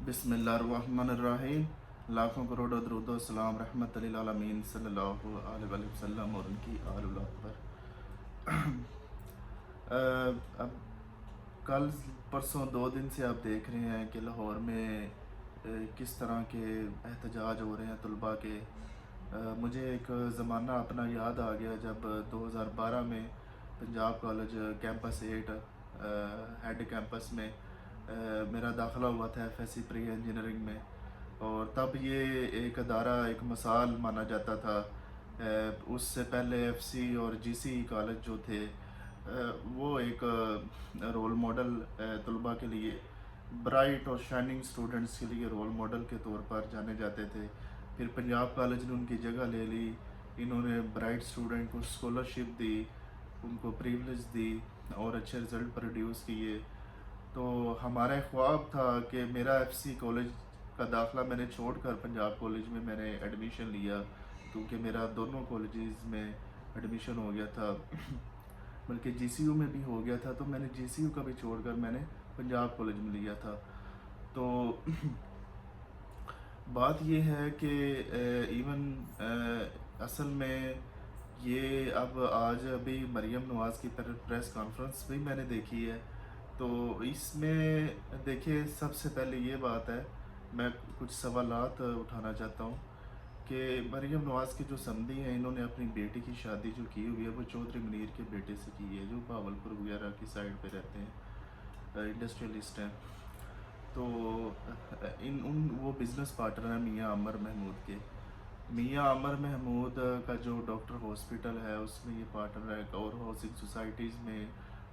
बिस्मिल्लाहिर्रहमानिर्रहीम। लाखों करोड़ों दरूद व सलाम रहमत लिल आलमीन सल्लल्लाहु अलैहि वसल्लम और उनकी आल औलाद पर। अब कल परसों 2 दिन से आप देख रहे हैं कि लाहौर में किस तरह के एहतजाज हो रहे हैं तलबा के। मुझे एक ज़माना अपना याद आ गया जब 2012 में Punjab college campus 8 head campus में मेरा दाखिला हुआ था एफएससी प्री इंजीनियरिंग में। और तब ये एक अदारा एक मिसाल माना जाता था। उससे पहले एफसी और जीसी कॉलेज जो थे वो एक रोल मॉडल तलबा के लिए, ब्राइट और शाइनिंग स्टूडेंट्स के लिए रोल मॉडल के तौर पर जाने जाते थे। फिर पंजाब कॉलेज ने उनकी जगह ले ली। इन्होंने ब्राइट स्टूडेंट को स्कॉलरशिप दी, उनको प्रिविलेज दी और अच्छे रिज़ल्ट प्रोड्यूस किए। तो हमारा ख्वाब था कि मेरा एफसी कॉलेज का दाखिला मैंने छोड़कर पंजाब कॉलेज में मैंने एडमिशन लिया, क्योंकि मेरा दोनों कॉलेजेस में एडमिशन हो गया था। बल्कि जीसीयू में भी हो गया था, तो मैंने जीसीयू का भी छोड़कर मैंने पंजाब कॉलेज में लिया था। तो बात ये है कि असल में ये अब आज अभी मरीम नवाज़ की प्रेस कॉन्फ्रेंस भी मैंने देखी है। तो इसमें देखिए, सबसे पहले ये बात है, मैं कुछ सवालात उठाना चाहता हूँ कि मरीम नवाज़ के जो समधी हैं, इन्होंने अपनी बेटी की शादी जो की हुई है वो चौधरी मुनीर के बेटे से की है, जो भावलपुर वगैरह की साइड पे रहते हैं, इंडस्ट्रियलिस्ट हैं। तो इन उन वो बिज़नेस पार्टनर हैं मियाँ अमर महमूद के। मियाँ अमर महमूद का जो डॉक्टर हॉस्पिटल है उसमें ये पार्टनर है, और हाउसिंग सोसाइटीज़ में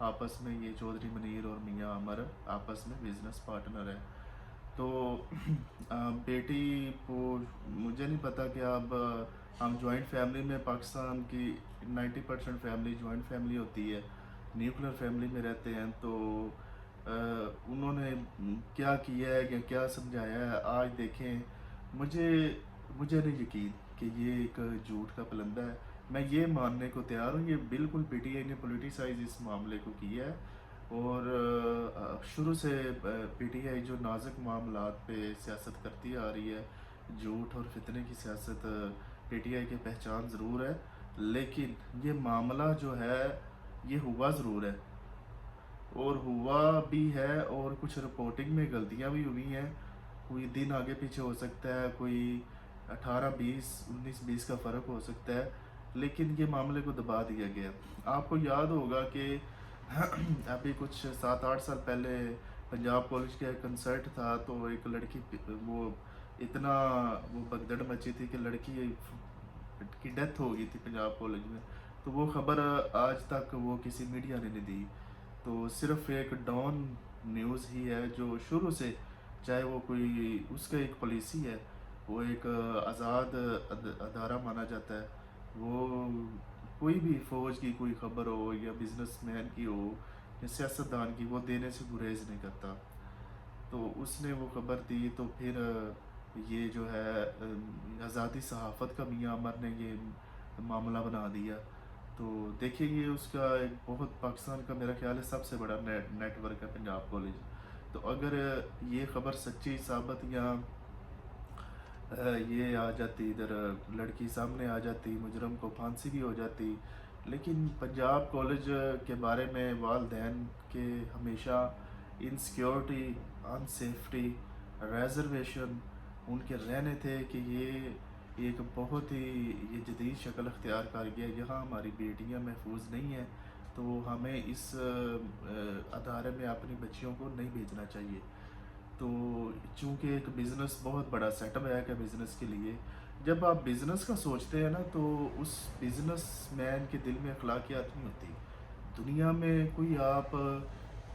आपस में ये चौधरी मुनीर और मियाँ अमर आपस में बिज़नेस पार्टनर है। तो बेटी को मुझे नहीं पता कि अब हम जॉइंट फैमिली में, पाकिस्तान की 90% फैमिली जॉइंट फैमिली होती है, न्यूक्लियर फैमिली में रहते हैं। तो उन्होंने क्या किया है या क्या समझाया है, आज देखें। मुझे मुझे नहीं यकीन कि ये एक झूठ का पलंदा है। मैं ये मानने को तैयार हूँ, ये बिल्कुल पीटीआई ने पोलिटिसाइज इस मामले को किया है। और शुरू से पीटीआई जो नाजुक मामलात पे सियासत करती आ रही है, झूठ और फितने की सियासत पीटीआई की पहचान ज़रूर है। लेकिन ये मामला जो है ये हुआ ज़रूर है, और हुआ भी है, और कुछ रिपोर्टिंग में गलतियां भी हुई हैं। कोई दिन आगे पीछे हो सकता है, कोई 18-20, 19-20 का फ़र्क हो सकता है, लेकिन ये मामले को दबा दिया गया। आपको याद होगा कि अभी कुछ 7-8 साल पहले पंजाब कॉलेज का एक कंसर्ट था, तो एक लड़की वो इतना वो भगदड़ मची थी कि लड़की की डेथ हो गई थी पंजाब कॉलेज में। तो वो खबर आज तक वो किसी मीडिया ने नहीं दी। तो सिर्फ एक डॉन न्यूज़ ही है जो शुरू से, चाहे वो कोई उसका एक पॉलिसी है, वो एक आज़ाद अदारा माना जाता है। वो कोई भी फ़ौज की कोई खबर हो या बिजनेसमैन की हो या सियासतदान की, वो देने से गुरेज नहीं करता। तो उसने वो खबर दी, तो फिर ये जो है आज़ादी सहाफ़त का मियाँ अमर ने ये मामला बना दिया। तो देखिए, ये उसका एक बहुत पाकिस्तान का मेरा ख्याल है सबसे बड़ा नेटवर्क है पंजाब कॉलेज। तो अगर ये ख़बर सच्ची साबित या ये आ जाती, इधर लड़की सामने आ जाती, मुजरम को फांसी भी हो जाती। लेकिन पंजाब कॉलेज के बारे में वालदैन के हमेशा इनसिक्योरिटी, अनसेफ्टी, रिजर्वेशन उनके रहने थे कि ये एक बहुत ही ये जदीद शक्ल अख्तियार कर गया। यहाँ हमारी बेटियाँ महफूज नहीं हैं, तो हमें इस अदारे में अपनी बच्चियों को नहीं भेजना चाहिए। तो चूँकि एक बिज़नेस बहुत बड़ा सेटअप है कि बिज़नेस के लिए, जब आप बिज़नेस का सोचते हैं ना, तो उस बिज़नेसमैन के दिल में अखलाकियात नहीं होती। दुनिया में कोई आप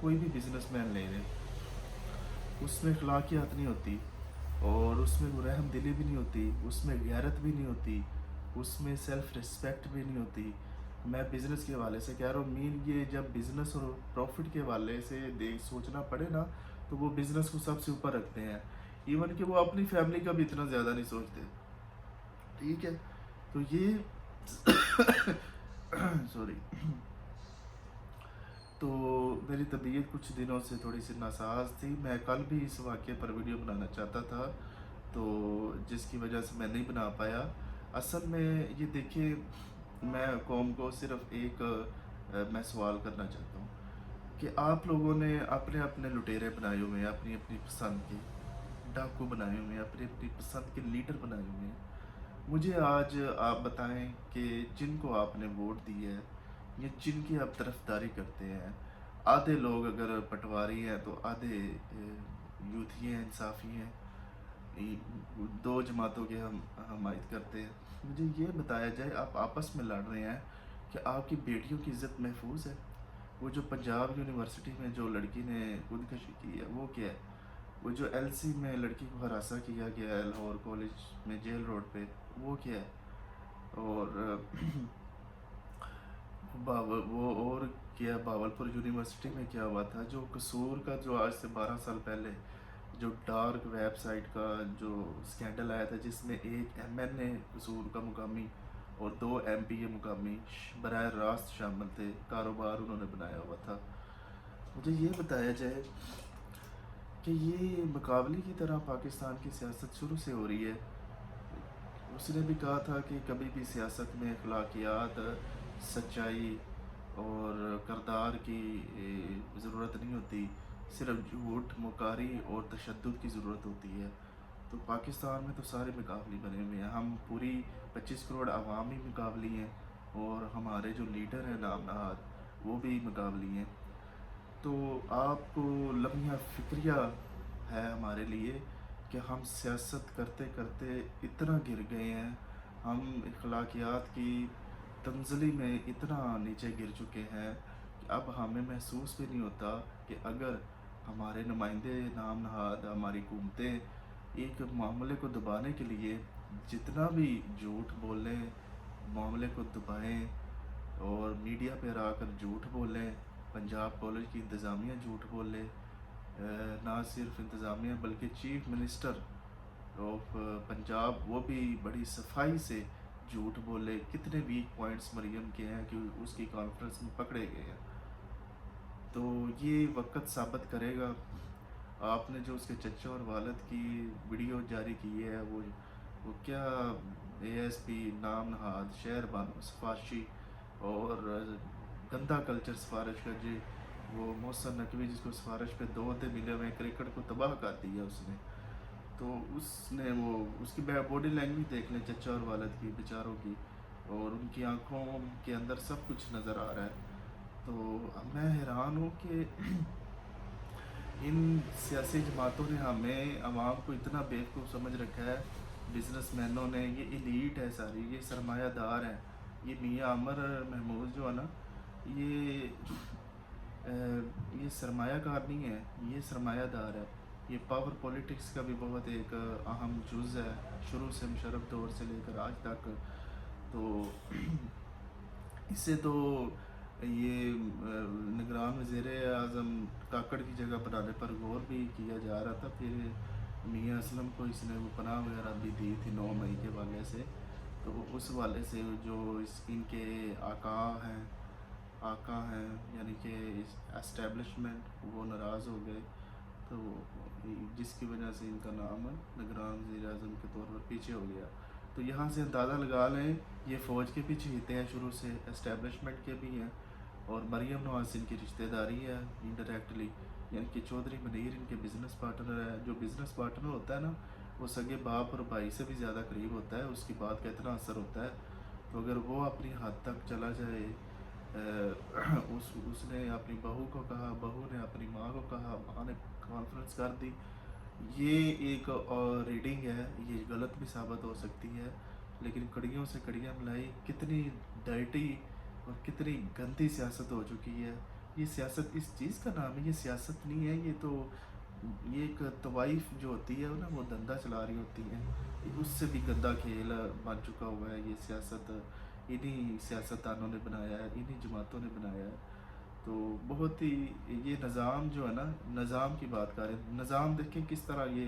कोई भी बिज़नेसमैन ले लें, उसमें अखलाकियात नहीं होती, और उसमें वो रहम दिली भी नहीं होती, उसमें गैरत भी नहीं होती, उसमें सेल्फ़ रिस्पेक्ट भी नहीं होती। मैं बिज़नेस के हवाले से कह रहा हूँ। मीन ये जब बिज़नेस और प्रॉफिट के हवाले से देख सोचना पड़े ना, तो वो बिज़नेस को सबसे ऊपर रखते हैं। इवन कि वो अपनी फैमिली का भी इतना ज़्यादा नहीं सोचते। ठीक है, तो ये सॉरी। تو میری तबीयत कुछ दिनों से थोड़ी सी नासाज थी। मैं कल भी इस वाक़ये पर वीडियो बनाना चाहता था, तो जिसकी वजह से मैं नहीं बना पाया। असल में ये देखिए, मैं कौम को सिर्फ़ एक मैं सवाल करना चाहता हूँ कि आप लोगों ने अपने-अपने लुटेरे बनाए हुए हैं, अपनी-अपनी पसंद के डाकू बनाए हुए हैं, अपनी-अपनी पसंद के लीडर बनाए हुए हैं। मुझे आज आप बताएं कि जिनको आपने वोट दिए है या जिनकी आप तरफदारी करते हैं, आधे लोग अगर पटवारी हैं तो आधे यूथी हैं, इंसाफी हैं, दो जमातों के हम हमायत करते हैं। मुझे ये बताया जाए, आप आपस में लड़ रहे हैं कि आपकी बेटियों की इज़्ज़त महफूज है? वो जो पंजाब यूनिवर्सिटी में जो लड़की ने खुदकशी की है वो क्या है? वो जो एलसी में लड़की को हरासा किया गया है लाहौर कॉलेज में जेल रोड पे, वो क्या है? और वो और क्या, बावलपुर यूनिवर्सिटी में क्या हुआ था, जो कसूर का जो आज से 12 साल पहले जो डार्क वेबसाइट का जो स्कैंडल आया था, जिसमें एक एमएनए कसूर का मुकामी और 2 एमपीए मुकामी बराह रास्त शामिल थे, कारोबार उन्होंने बनाया हुआ था। मुझे ये बताया जाए कि ये मुकाबले की तरह पाकिस्तान की सियासत शुरू से हो रही है। उसने भी कहा था कि कभी भी सियासत में अखलाकियात, सच्चाई और किरदार की ज़रूरत नहीं होती, सिर्फ झूठ, मुकारी और तशद्दुद की ज़रूरत होती है। तो पाकिस्तान में तो सारे मुकाबले बने हुए हैं, हम पूरी 25 करोड़ अवामी मुकाबली हैं और हमारे जो लीडर हैं नाम नहाद वो भी मुकाबली हैं। तो आपको लम्हा फ़िक्रिया है हमारे लिए कि हम सियासत करते करते इतना गिर गए हैं, हम अखलाकियात की तंज़ली में इतना नीचे गिर चुके हैं कि अब हमें महसूस भी नहीं होता कि अगर हमारे नुमाइंदे नाम नहाद, हमारी हुकूमतें एक मामले को दबाने के लिए जितना भी झूठ बोलें, मामले को दबाएं और मीडिया पर आकर झूठ बोलें, पंजाब कॉलेज की इंतज़ामिया झूठ बोले, ना सिर्फ इंतज़ामिया बल्कि चीफ मिनिस्टर ऑफ पंजाब वो भी बड़ी सफाई से झूठ बोले। कितने वीक पॉइंट्स मरियम के हैं कि उसकी कॉन्फ्रेंस में पकड़े गए हैं। तो ये वक्त साबित करेगा। आपने जो उसके चचा और वालिद की वीडियो जारी की है, वो क्या एएसपी नाम नहाद शहर बानो सिफारशी और गंदा कल्चर सिफारिश का जी, वो मोहसन नकवी जिसको सिफारिश पे 2 घंटे मिले हुए, क्रिकेट को तबाह कर दिया उसने। तो उसने वो उसकी बॉडी लैंग्वेज देख लें चचा और वालिद की बेचारों की, और उनकी आंखों के अंदर सब कुछ नज़र आ रहा है। तो मैं हैरान हूँ कि इन सियासी जमातों ने हमें आवाम को इतना बेवकूफ़ समझ रखा है। बिजनेसमैनों ने, ये एलीट है सारी, ये सरमायादार हैं। ये मियाँ अमर महमूद जो है ना, ये ये सरमायाकार नहीं है, ये सरमायादार है। ये पावर पॉलिटिक्स का भी बहुत एक अहम जुज़ है, शुरू से मुशर्रफ दौर से लेकर आज तक। तो इससे तो ये निगरान वज़ीर-ए-आज़म काकड़ की जगह बनाने पर गौर भी किया जा रहा था। फिर मियाँ असलम को इसने वो पनाह वगैरह भी दी थी 9 मई के वाले से। तो उस वाले से जो इनके आका हैं यानी कि एस्टेब्लिशमेंट, वो नाराज़ हो गए। तो जिसकी वजह से इनका नाम निगरान वज़ीर-ए-आज़म के तौर पर पीछे हो गया। तो यहाँ से अंदाज़ा लगा लें, ये फ़ौज के पीछे हिते हैं, शुरू से एस्टेब्लिशमेंट के भी हैं। और मरीम नवाज़ इनकी रिश्तेदारी है इनडायरेक्टली, यानी कि चौधरी मुनीर इनके बिज़नेस पार्टनर है। जो बिज़नेस पार्टनर होता है ना, वो सगे बाप और भाई से भी ज़्यादा करीब होता है, उसकी बात का इतना असर होता है। तो अगर वो अपनी हद तक चला जाए, उसने अपनी बहू को कहा, बहू ने अपनी माँ को कहा, माँ ने कॉन्फ्रेंस कर दी, ये एक रीडिंग है, ये गलत भी साबित हो सकती है। लेकिन कड़ियों से कड़ियाँ मिलाई, कितनी डर्टी और कितनी गंदी सियासत हो चुकी है। ये सियासत इस चीज़ का नाम है, ये सियासत नहीं है, ये एक तवाइफ जो होती है ना, वो धंधा चला रही होती है। उससे भी गंदा खेल बन चुका हुआ है ये सियासत। इन्हीं सियासतदानों ने बनाया है, इन्हीं जमातों ने बनाया है। तो बहुत ही ये निज़ाम जो है ना, निज़ाम की बात करें, निज़ाम देखें किस तरह ये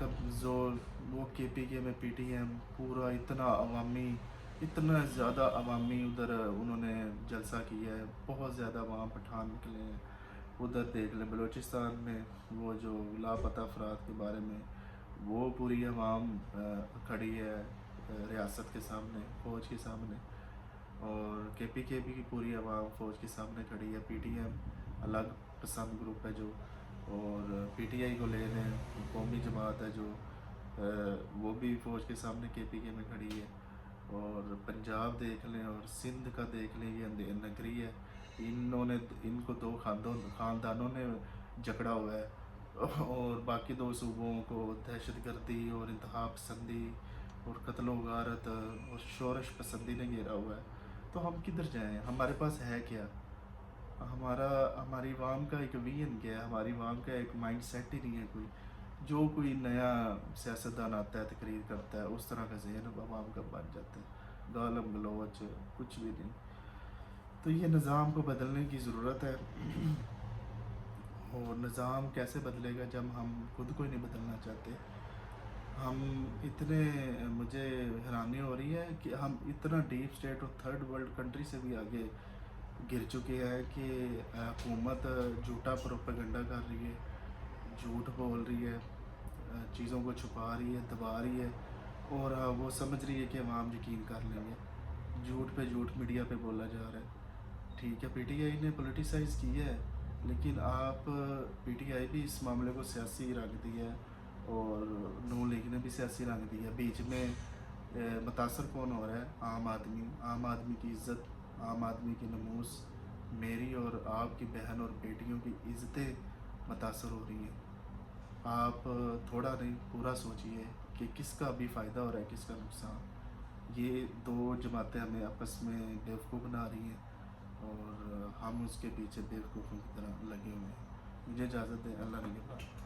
कमज़ोर, वो केपीके में पीटीएम पूरा इतना अवामी, اتنا زیادہ عوامی ادھر انہوں نے جلسہ کیا ہے، بہت زیادہ عوام پٹھان نکلے ہیں ادھر. دیکھ لیں بلوچستان میں وہ جو لاپتہ افراد کے بارے میں وہ پوری عوام کھڑی ہے ریاست کے سامنے، فوج کے سامنے. اور کے پی کی پوری عوام فوج کے سامنے کھڑی ہے. پی ٹی ایم الگ پسند گروپ ہے جو، اور پی ٹی آئی کو لے لیں قومی جماعت ہے جو، وہ بھی فوج کے سامنے کے میں کھڑی ہے. اور پنجاب دیکھ لیں اور سندھ کا دیکھ لیں، یہ نگری ہے. ان کو دو خاندانوں نے جکڑا ہوا ہے، اور باقی دو صوبوں کو دہشت گردی اور انتہا پسندی اور قتل و غارت اور شورش پسندی نے گھیرا ہوا ہے. تو ہم کدھر جائیں؟ ہمارے پاس ہے کیا؟ ہماری عوام کا ایک ویژن کیا ہے؟ ہماری عوام کا ایک مائنڈ سیٹ ہی نہیں ہے. کوئی نیا سیاستدان آتا ہے تقریر کرتا ہے اس طرح کا ذہن عوام کا بن جاتا ہے، گالم گلوچ کچھ بھی نہیں. تو یہ نظام کو بدلنے کی ضرورت ہے. اور نظام کیسے بدلے گا جب ہم خود کو ہی نہیں بدلنا چاہتے؟ مجھے حیرانی ہو رہی ہے کہ ہم اتنا ڈیپ اسٹیٹ اور تھرڈ ورلڈ کنٹری سے بھی آگے گر چکے ہیں کہ حکومت جھوٹا پروپیگنڈا کر رہی ہے، جھوٹ بول رہی ہے، چیزوں کو چھپا رہی ہے، دبا رہی ہے، اور وہ سمجھ رہی ہے کہ عوام یقین کر لیں گے. جھوٹ پہ جھوٹ میڈیا پہ بولا جا رہا ہے. ٹھیک ہے پی ٹی آئی نے پولیٹیسائز کیا ہے، لیکن آپ پی ٹی آئی بھی اس معاملے کو سیاسی رنگ دیا ہے، اور نون لیگ نے بھی سیاسی رنگ دیا. بیچ میں متاثر کون ہو رہا ہے؟ عام آدمی کی عزت، عام آدمی کی نموز، میری اور آپ کی بہن اور بیٹیوں کی عزتیں متاثر ہو رہی ہیں. آپ تھوڑا نہیں پورا سوچئے کہ کس کا بھی فائدہ ہو رہا ہے، کس کا نقصان. یہ دو جماعتیں ہمیں آپس میں بیوقوف بنا رہی ہیں، اور ہم اس کے پیچھے بیوقوفوں کی طرح لگے ہوئے ہیں. مجھے اجازت دیں. اللہ نگہبان.